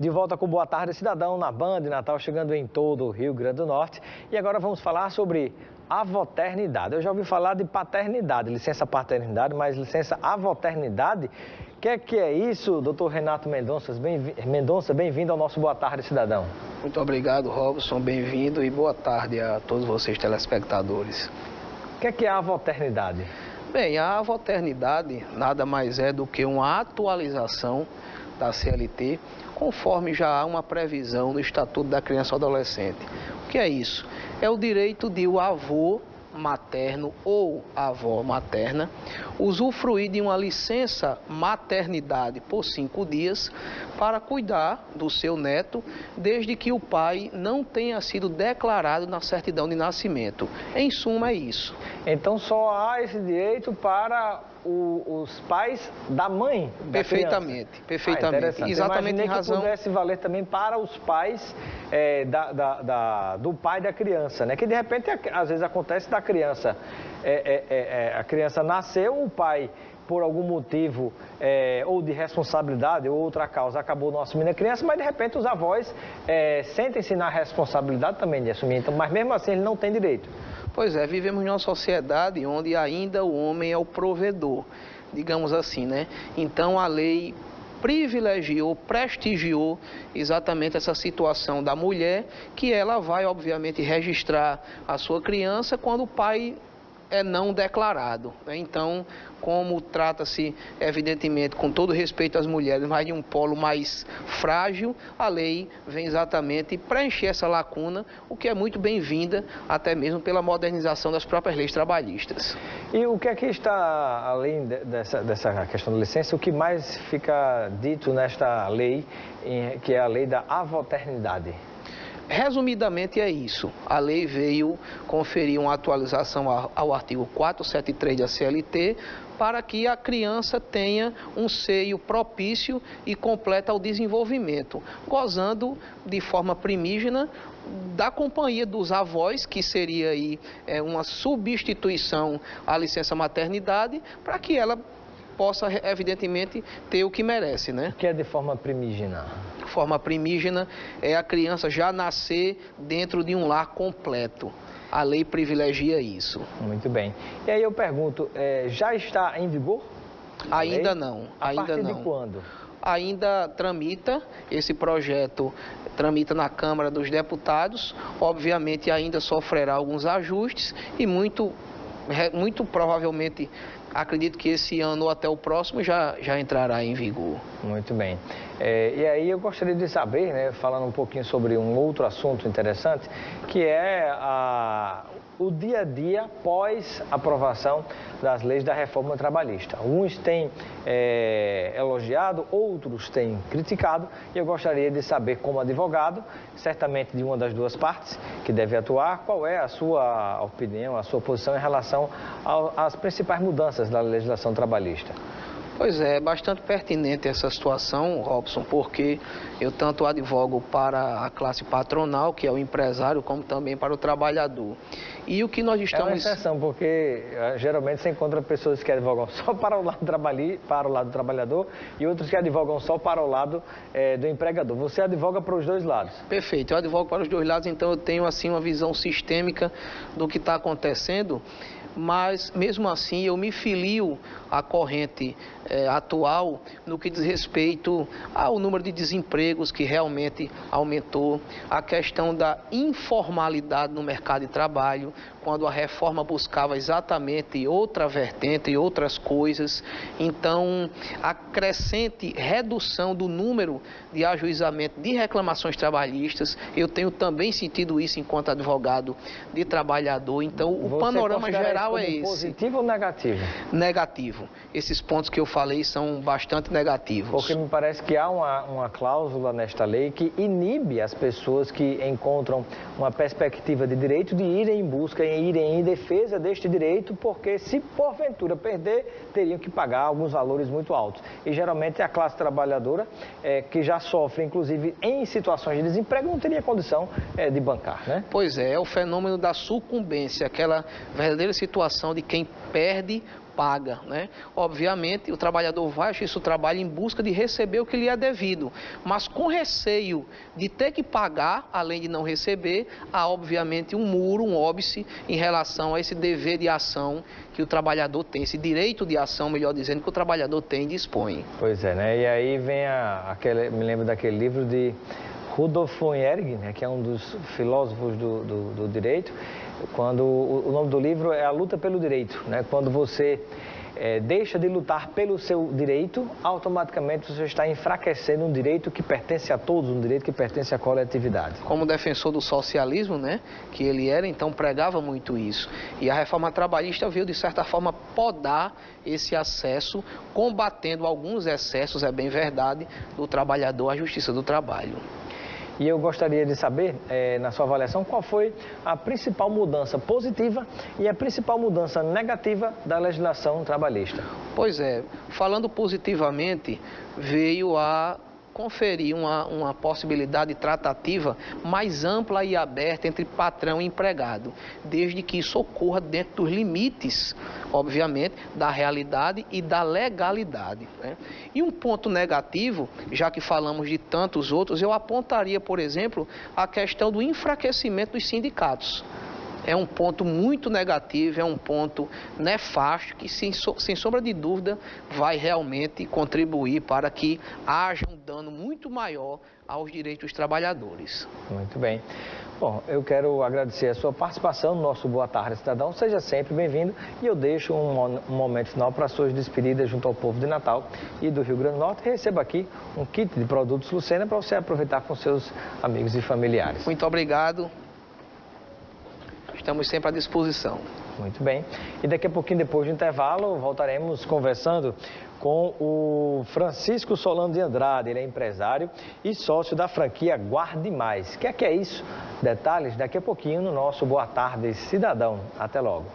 De volta com Boa Tarde Cidadão na Band Natal, chegando em todo o Rio Grande do Norte. E agora vamos falar sobre avoternidade. Eu já ouvi falar de paternidade, licença paternidade, mas licença avoternidade. O que é isso, doutor Renato Mendonça? Bem-vindo ao nosso Boa Tarde Cidadão. Muito obrigado, Robson. Bem-vindo e boa tarde a todos vocês telespectadores. O que é a avoternidade? Bem, a avoternidade nada mais é do que uma atualização da CLT, conforme já há uma previsão no Estatuto da Criança e Adolescente. O que é isso? É o direito de o avô materno ou avó materna usufruir de uma licença maternidade por 5 dias para cuidar do seu neto, desde que o pai não tenha sido declarado na certidão de nascimento. Em suma, é isso. Então só há esse direito para os pais da mãe da Perfeitamente, criança. perfeitamente. Exatamente em razão... que pudesse valer também para os pais do pai da criança, né? Que de repente às vezes acontece da criança, a criança nasceu, o pai por algum motivo ou de responsabilidade ou outra causa acabou não assumindo a criança, mas de repente os avós sentem-se na responsabilidade também de assumir, então, mas mesmo assim ele não tem direito. Pois é, vivemos numa sociedade onde ainda o homem é o provedor, digamos assim, né? Então a lei privilegiou, prestigiou exatamente essa situação da mulher, que ela vai, obviamente, registrar a sua criança quando o pai é não declarado, né? Então, como trata-se, evidentemente, com todo respeito às mulheres, mas de um polo mais frágil, a lei vem exatamente preencher essa lacuna, o que é muito bem-vinda, até mesmo pela modernização das próprias leis trabalhistas. E o que é que está, além dessa questão da licença, o que mais fica dito nesta lei, que é a lei da avoternidade? Resumidamente é isso. A lei veio conferir uma atualização ao artigo 473 da CLT para que a criança tenha um seio propício e completo ao desenvolvimento, gozando de forma primígena da companhia dos avós, que seria aí uma substituição à licença maternidade, para que ela possa, evidentemente, ter o que merece, né? O que é de forma primígena? Forma primígena é a criança já nascer dentro de um lar completo. A lei privilegia isso. Muito bem. E aí eu pergunto, já está em vigor? Ainda não. A partir de quando? Ainda tramita, esse projeto tramita na Câmara dos Deputados, obviamente ainda sofrerá alguns ajustes e muito provavelmente, acredito que esse ano ou até o próximo já entrará em vigor. Muito bem. E aí eu gostaria de saber, né, falando um pouquinho sobre um outro assunto interessante, que é o dia a dia pós aprovação das leis da reforma trabalhista. Alguns têm elogiado, outros têm criticado, e eu gostaria de saber, como advogado, certamente de uma das duas partes que deve atuar, qual é a sua opinião, a sua posição em relação às principais mudanças da legislação trabalhista. Pois é bastante pertinente essa situação, Robson, porque eu tanto advogo para a classe patronal, que é o empresário, como também para o trabalhador. E o que nós estamos... É uma exceção, porque geralmente você encontra pessoas que advogam só para o lado do trabalhador e outros que advogam só para o lado do empregador. Você advoga para os dois lados? Perfeito, eu advogo para os dois lados, então eu tenho assim uma visão sistêmica do que está acontecendo. Mas, mesmo assim, eu me filio à corrente atual no que diz respeito ao número de desempregos que realmente aumentou, a questão da informalidade no mercado de trabalho, quando a reforma buscava exatamente outra vertente e outras coisas. Então, a crescente redução do número de ajuizamento de reclamações trabalhistas, eu tenho também sentido isso enquanto advogado de trabalhador. Então, o panorama geral é esse. Positivo ou negativo? Negativo. Esses pontos que eu falei são bastante negativos. Porque me parece que há uma cláusula nesta lei que inibe as pessoas que encontram uma perspectiva de direito de irem em busca, irem em defesa deste direito, porque se porventura perder, teriam que pagar alguns valores muito altos. E geralmente a classe trabalhadora, que já sofre, inclusive, em situações de desemprego, não teria condição de bancar, né? Pois é o fenômeno da sucumbência, aquela verdadeira situação de quem perde paga, né? Obviamente, o trabalhador vai à Justiça do Trabalho em busca de receber o que lhe é devido, mas com receio de ter que pagar, além de não receber, há obviamente um muro, um óbice em relação a esse dever de ação que o trabalhador tem, esse direito de ação, melhor dizendo, que o trabalhador tem e dispõe. Pois é, né? E aí vem me lembro daquele livro de Rudolf von Ehring, né, que é um dos filósofos do direito, quando o nome do livro é A Luta pelo Direito, né? Quando você deixa de lutar pelo seu direito, automaticamente você está enfraquecendo um direito que pertence a todos, um direito que pertence à coletividade. Como defensor do socialismo, né, que ele era, então pregava muito isso. E a reforma trabalhista veio, de certa forma, podar esse acesso, combatendo alguns excessos, é bem verdade, do trabalhador à Justiça do Trabalho. E eu gostaria de saber, na sua avaliação, qual foi a principal mudança positiva e a principal mudança negativa da legislação trabalhista. Pois é, falando positivamente, veio a conferir uma possibilidade tratativa mais ampla e aberta entre patrão e empregado, desde que isso ocorra dentro dos limites, obviamente, da realidade e da legalidade, né? E um ponto negativo, já que falamos de tantos outros, eu apontaria, por exemplo, a questão do enfraquecimento dos sindicatos. É um ponto muito negativo, é um ponto nefasto que, sem sombra de dúvida, vai realmente contribuir para que haja um dano muito maior aos direitos dos trabalhadores. Muito bem. Bom, eu quero agradecer a sua participação no nosso Boa Tarde Cidadão. Seja sempre bem-vindo e eu deixo um momento final para suas despedidas junto ao povo de Natal e do Rio Grande do Norte. Receba aqui um kit de produtos Lucena para você aproveitar com seus amigos e familiares. Muito obrigado. Estamos sempre à disposição. Muito bem. E daqui a pouquinho, depois do intervalo, voltaremos conversando com o Francisco Solano de Andrade. Ele é empresário e sócio da franquia Guarde Mais. O que é isso? Detalhes daqui a pouquinho no nosso Boa Tarde Cidadão. Até logo.